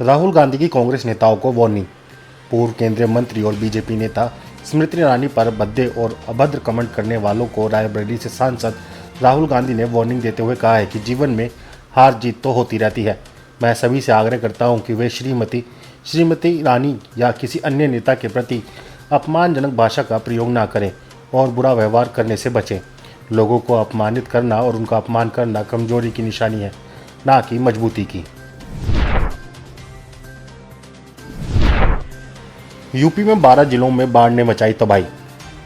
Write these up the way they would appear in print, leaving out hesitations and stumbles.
राहुल गांधी की कांग्रेस नेताओं को वार्निंग। पूर्व केंद्रीय मंत्री और बीजेपी नेता स्मृति ईरानी पर भद्दे और अभद्र कमेंट करने वालों को रायबरेली से सांसद राहुल गांधी ने वार्निंग देते हुए कहा है कि जीवन में हार जीत तो होती रहती है। मैं सभी से आग्रह करता हूं कि वे श्रीमती ईरानी या किसी अन्य नेता के प्रति अपमानजनक भाषा का प्रयोग ना करें और बुरा व्यवहार करने से बचें। लोगों को अपमानित करना और उनका अपमान करना कमजोरी की निशानी है, ना कि मजबूती की। यूपी में 12 जिलों में बाढ़ ने मचाई तबाही।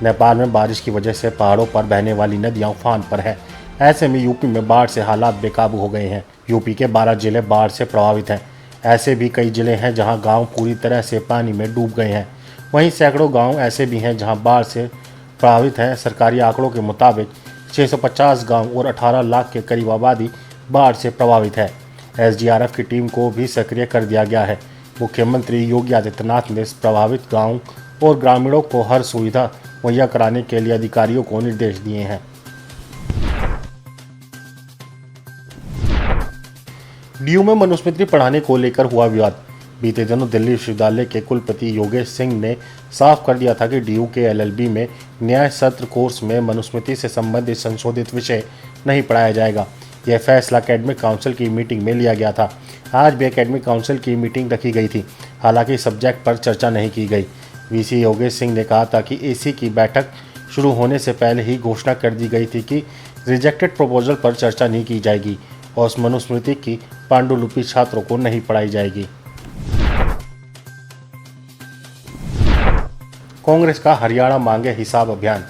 नेपाल में बारिश की वजह से पहाड़ों पर बहने वाली नदियां उफान पर है। ऐसे में यूपी में बाढ़ से हालात बेकाबू हो गए हैं। यूपी के 12 जिले बाढ़ से प्रभावित हैं। ऐसे भी कई जिले हैं जहां गांव पूरी तरह से पानी में डूब गए हैं। वहीं सैकड़ों गांव ऐसे भी हैं जहां बाढ़ से प्रभावित हैं। सरकारी आंकड़ों के मुताबिक 650 गाँव और 18 लाख के करीब आबादी बाढ़ से प्रभावित है। एसडीआरएफ की टीम को भी सक्रिय कर दिया गया है। मुख्यमंत्री योगी आदित्यनाथ ने प्रभावित गांव और ग्रामीणों को हर सुविधा मुहैया कराने के लिए अधिकारियों को निर्देश दिए हैं। डीयू में मनुस्मृति पढ़ाने को लेकर हुआ विवाद। बीते दिनों दिल्ली विश्वविद्यालय के कुलपति योगेश सिंह ने साफ कर दिया था कि डीयू के एलएलबी में न्याय सत्र कोर्स में मनुस्मृति से संबंधित संशोधित विषय नहीं पढ़ाया जाएगा। यह फैसला एकेडमिक काउंसिल की मीटिंग में लिया गया था। आज भी एकेडमिक काउंसिल की मीटिंग रखी गई थी, हालांकि सब्जेक्ट पर चर्चा नहीं की गई। वीसी योगेश सिंह ने कहा था कि एसी की बैठक शुरू होने से पहले ही घोषणा कर दी गई थी कि रिजेक्टेड प्रपोजल पर चर्चा नहीं की जाएगी और मनुस्मृति की पांडुलिपि छात्रों को नहीं पढ़ाई जाएगी। कांग्रेस का हरियाणा मांगे हिसाब अभियान।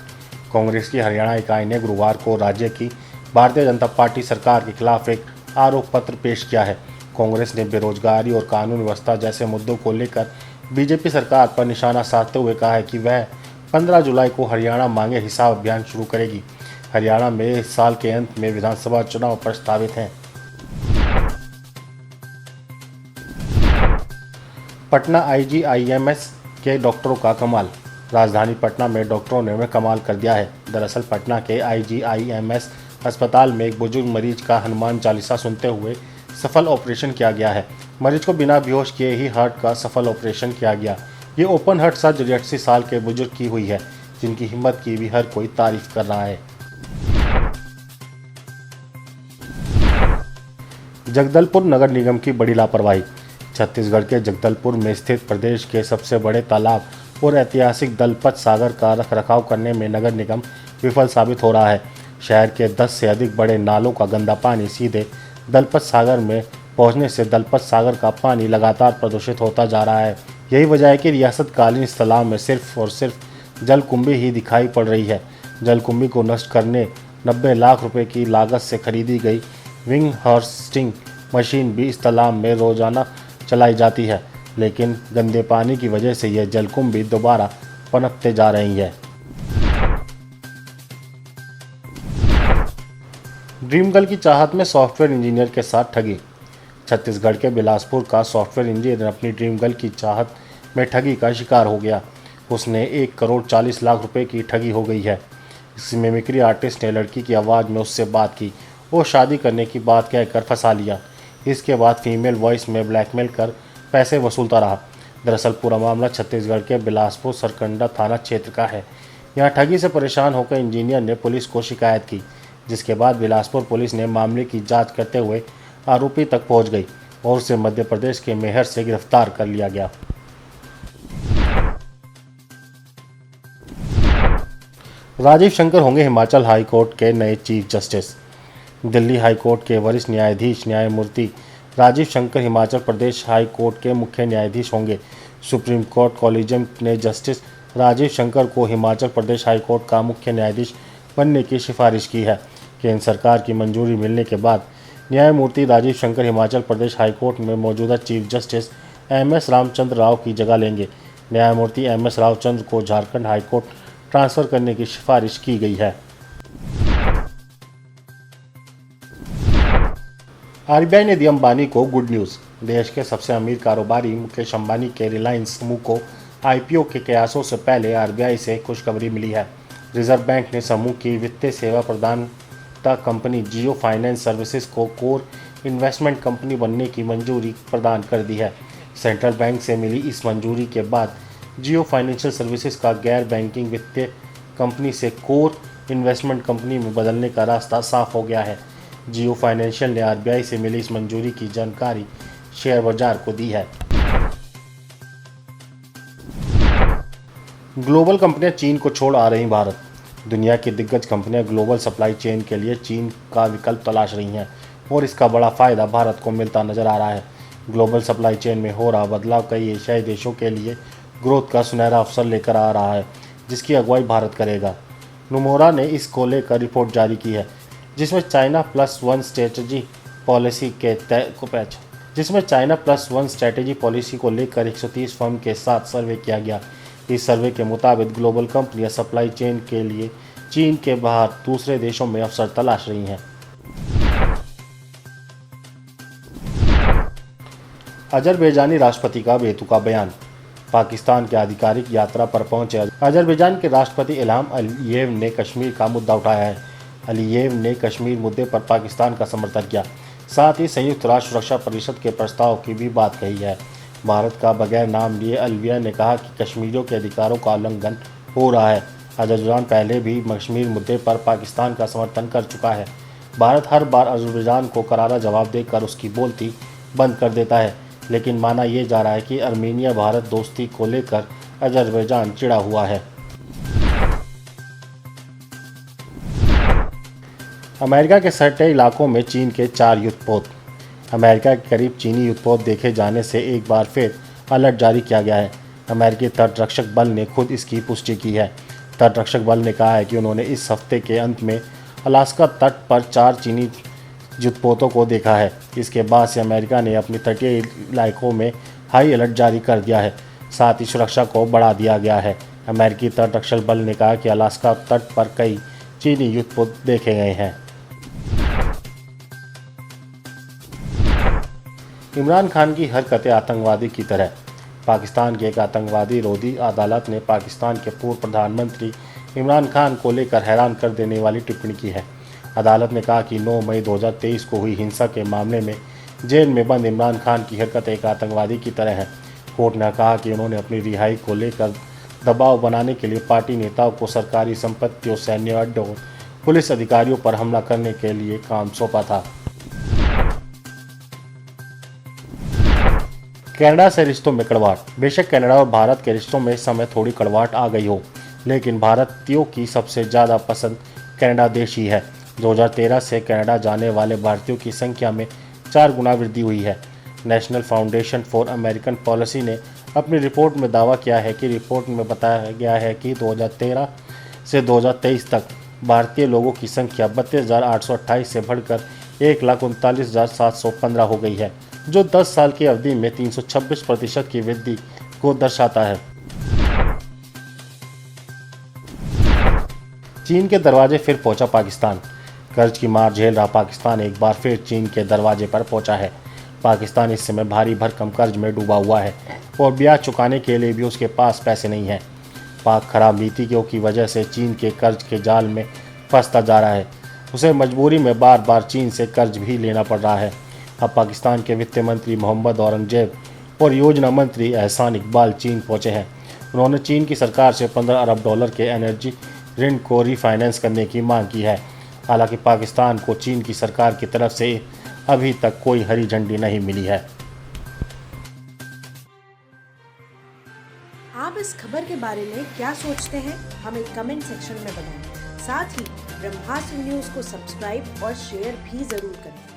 कांग्रेस की हरियाणा इकाई ने गुरुवार को राज्य की भारतीय जनता पार्टी सरकार के खिलाफ एक आरोप पत्र पेश किया है। कांग्रेस ने बेरोजगारी और कानून व्यवस्था जैसे मुद्दों को लेकर बीजेपी सरकार पर निशाना साधते हुए कहा है कि वह 15 जुलाई को हरियाणा मांगे हिसाब अभियान शुरू करेगी। हरियाणा में इस साल के अंत में विधानसभा चुनाव प्रस्तावित हैं। पटना आईजीआईएमएस के डॉक्टरों का कमाल। राजधानी पटना में डॉक्टरों ने कमाल कर दिया है। दरअसल पटना के आईजीआईएमएस अस्पताल में एक बुजुर्ग मरीज का हनुमान चालीसा सुनते हुए सफल ऑपरेशन किया गया है। मरीज को बिना बेहोश किए ही हार्ट का सफल ऑपरेशन किया गया। ये ओपन हार्ट सर्जरी 80 साल के बुजुर्ग की हुई है, जिनकी हिम्मत की भी हर कोई तारीफ कर रहा है। जगदलपुर नगर निगम की बड़ी लापरवाही। छत्तीसगढ़ के जगदलपुर में स्थित प्रदेश के सबसे बड़े तालाब और ऐतिहासिक दलपत सागर का रखरखाव करने में नगर निगम विफल साबित हो रहा है। शहर के 10 से अधिक बड़े नालों का गंदा पानी सीधे दलपत सागर में पहुंचने से दलपत सागर का पानी लगातार प्रदूषित होता जा रहा है। यही वजह है कि रियासतकालीन इस तालाब में सिर्फ और सिर्फ जलकुंभी ही दिखाई पड़ रही है। जलकुंभी को नष्ट करने 90 लाख रुपए की लागत से खरीदी गई विंग हार्वेस्टिंग मशीन भी इस तालाब में रोजाना चलाई जाती है, लेकिन गंदे पानी की वजह से यह जलकुंभी दोबारा पनपते जा रही है। ड्रीम गर्ल की चाहत में सॉफ्टवेयर इंजीनियर के साथ ठगी। छत्तीसगढ़ के बिलासपुर का सॉफ्टवेयर इंजीनियर अपनी ड्रीम गर्ल की चाहत में ठगी का शिकार हो गया। उसने 1 करोड़ 40 लाख रुपए की ठगी हो गई है। इस मिमिक्री आर्टिस्ट ने लड़की की आवाज़ में उससे बात की और शादी करने की बात कहकर फंसा लिया। इसके बाद फीमेल वॉइस में ब्लैकमेल कर पैसे वसूलता रहा। दरअसल पूरा मामला छत्तीसगढ़ के बिलासपुर सरकंडा थाना क्षेत्र का है। यहाँ ठगी से परेशान होकर इंजीनियर ने पुलिस को शिकायत की, जिसके बाद बिलासपुर पुलिस ने मामले की जांच करते हुए आरोपी तक पहुंच गई और उसे मध्य प्रदेश के मेहर से गिरफ्तार कर लिया गया। राजीव शंकर होंगे हिमाचल हाई कोर्ट के नए chief justice. Delhi high court के वरिष्ठ न्यायाधीश न्यायमूर्ति राजीव शंकर हिमाचल प्रदेश हाई कोर्ट के मुख्य न्यायाधीश होंगे। सुप्रीम कोर्ट कॉलेजियम ने जस्टिस राजीव शंकर को हिमाचल प्रदेश हाई कोर्ट का मुख्य न्यायाधीश बनने की सिफारिश की है। केंद्र सरकार की मंजूरी मिलने के बाद न्यायमूर्ति राजीव शंकर हिमाचल प्रदेश हाई कोर्ट में मौजूदा chief justice MS Ramchandra Rao की जगह लेंगे। न्यायमूर्ति एमएस रामचंद्र को झारखंड हाई कोर्ट ट्रांसफ़र करने की सिफारिश की गई है। आरबीआई ने दी अंबानी को गुड न्यूज़। देश के सबसे अमीर कारोबारी मुकेश अंबानी के रिलायंस समूह को आईपीओ के कयासों से पहले आरबीआई से खुशखबरी मिली है। रिजर्व बैंक ने समूह की वित्तीय सेवा प्रदाता कंपनी जियो फाइनेंस सर्विसेज को कोर इन्वेस्टमेंट कंपनी बनने की मंजूरी प्रदान कर दी है। सेंट्रल बैंक से मिली इस मंजूरी के बाद जियो फाइनेंशियल सर्विसेज का गैर बैंकिंग वित्तीय कंपनी से कोर इन्वेस्टमेंट कंपनी में बदलने का रास्ता साफ हो गया है। जियो फाइनेंशियल ने आरबीआई से मिली इस मंजूरी की जानकारी शेयर बाजार को दी है। ग्लोबल कंपनियां चीन को छोड़ आ रही भारत। दुनिया की दिग्गज कंपनियां ग्लोबल सप्लाई चेन के लिए चीन का विकल्प तलाश रही हैं और इसका बड़ा फायदा भारत को मिलता नजर आ रहा है। ग्लोबल सप्लाई चेन में हो रहा बदलाव कई एशियाई देशों के लिए ग्रोथ का सुनहरा अवसर लेकर आ रहा है, जिसकी अगुवाई भारत करेगा। नुमोरा ने इसको लेकर रिपोर्ट जारी की है, जिसमें China plus one strategy policy को लेकर 130 फर्म के साथ सर्वे किया गया। इस सर्वे के मुताबिक ग्लोबल कंपनियां सप्लाई चेन के लिए चीन के बाहर दूसरे देशों में अवसर तलाश रही हैं। अजरबैजानी राष्ट्रपति का बेतुका बयान। पाकिस्तान की आधिकारिक यात्रा पर पहुंचे अजरबैजान के राष्ट्रपति इल्हाम अलीयेव ने कश्मीर का मुद्दा उठाया है। अलीयेव ने कश्मीर मुद्दे पर पाकिस्तान का समर्थन किया, साथ ही संयुक्त राष्ट्र सुरक्षा परिषद के प्रस्ताव की भी बात कही है। भारत का बगैर नाम लिए अलीयेव ने कहा कि कश्मीरियों के अधिकारों का उल्लंघन हो रहा है। अजरबैजान पहले भी कश्मीर मुद्दे पर पाकिस्तान का समर्थन कर चुका है। भारत हर बार अजरबैजान को करारा जवाब देकर उसकी बोलती बंद कर देता है, लेकिन माना यह जा रहा है कि आर्मेनिया भारत दोस्ती को लेकर अजरबैजान चिढ़ा हुआ है। अमेरिका के सटे इलाकों में चीन के 4 युद्धपोत। अमेरिका के करीब चीनी युद्धपोत देखे जाने से एक बार फिर अलर्ट जारी किया गया है। अमेरिकी तटरक्षक बल ने खुद इसकी पुष्टि की है। तटरक्षक बल ने कहा है कि उन्होंने इस हफ्ते के अंत में अलास्का तट पर 4 चीनी युद्धपोतों को देखा है। इसके बाद से अमेरिका ने अपने तटीय इलाकों में हाई अलर्ट जारी कर दिया है, साथ ही सुरक्षा को बढ़ा दिया गया है। अमेरिकी तटरक्षक बल ने कहा कि अलास्का तट पर कई चीनी युद्धपोत देखे गए हैं। इमरान खान की हरकतें आतंकवादी की तरह। पाकिस्तान की एक आतंकवादी रोधी अदालत ने पाकिस्तान के पूर्व प्रधानमंत्री इमरान खान को लेकर हैरान कर देने वाली टिप्पणी की है। अदालत ने कहा कि 9 मई 2023 को हुई हिंसा के मामले में जेल में बंद इमरान खान की हरकत एक आतंकवादी की तरह है। कोर्ट ने कहा कि उन्होंने अपनी रिहाई को लेकर दबाव बनाने के लिए पार्टी नेताओं को सरकारी संपत्तियों, सैन्य अड्डों और पुलिस अधिकारियों पर हमला करने के लिए काम सौंपा था। कनाडा से रिश्तों में कड़वाहट। बेशक कनाडा और भारत के रिश्तों में इस समय थोड़ी कड़वाहट आ गई हो, लेकिन भारतीयों की सबसे ज़्यादा पसंद कनाडा देश ही है। 2013 से कनाडा जाने वाले भारतीयों की संख्या में 4 गुना वृद्धि हुई है। National foundation for American policy ने अपनी रिपोर्ट में दावा किया है कि रिपोर्ट में बताया गया है कि 2013 से 2023 तक भारतीय लोगों की संख्या 32,828 से बढ़कर 1,39,715 हो गई है, जो 10 साल की अवधि में 326% की वृद्धि को दर्शाता है। चीन के दरवाजे फिर पहुंचा पाकिस्तान। कर्ज की मार झेल रहा पाकिस्तान एक बार फिर चीन के दरवाजे पर पहुंचा है। पाकिस्तान इस समय भारी भरकम कर्ज में डूबा हुआ है और ब्याज चुकाने के लिए भी उसके पास पैसे नहीं हैं। पाक खराब नीतियों की वजह से चीन के कर्ज के जाल में फंसता जा रहा है। उसे मजबूरी में बार बार चीन से कर्ज भी लेना पड़ रहा है। अब पाकिस्तान के वित्त मंत्री मोहम्मद औरंगजेब और योजना मंत्री एहसान इकबाल चीन पहुंचे हैं। उन्होंने चीन की सरकार से $15 अरब के एनर्जी ऋण को रीफाइनेंस करने की मांग की है। हालांकि पाकिस्तान को चीन की सरकार की तरफ से अभी तक कोई हरी झंडी नहीं मिली है। आप इस खबर के बारे में क्या सोचते हैं, हमें कमेंट सेक्शन में बताएं। साथ ही ब्रह्मास्त्र न्यूज को सब्सक्राइब और शेयर भी जरूर करें।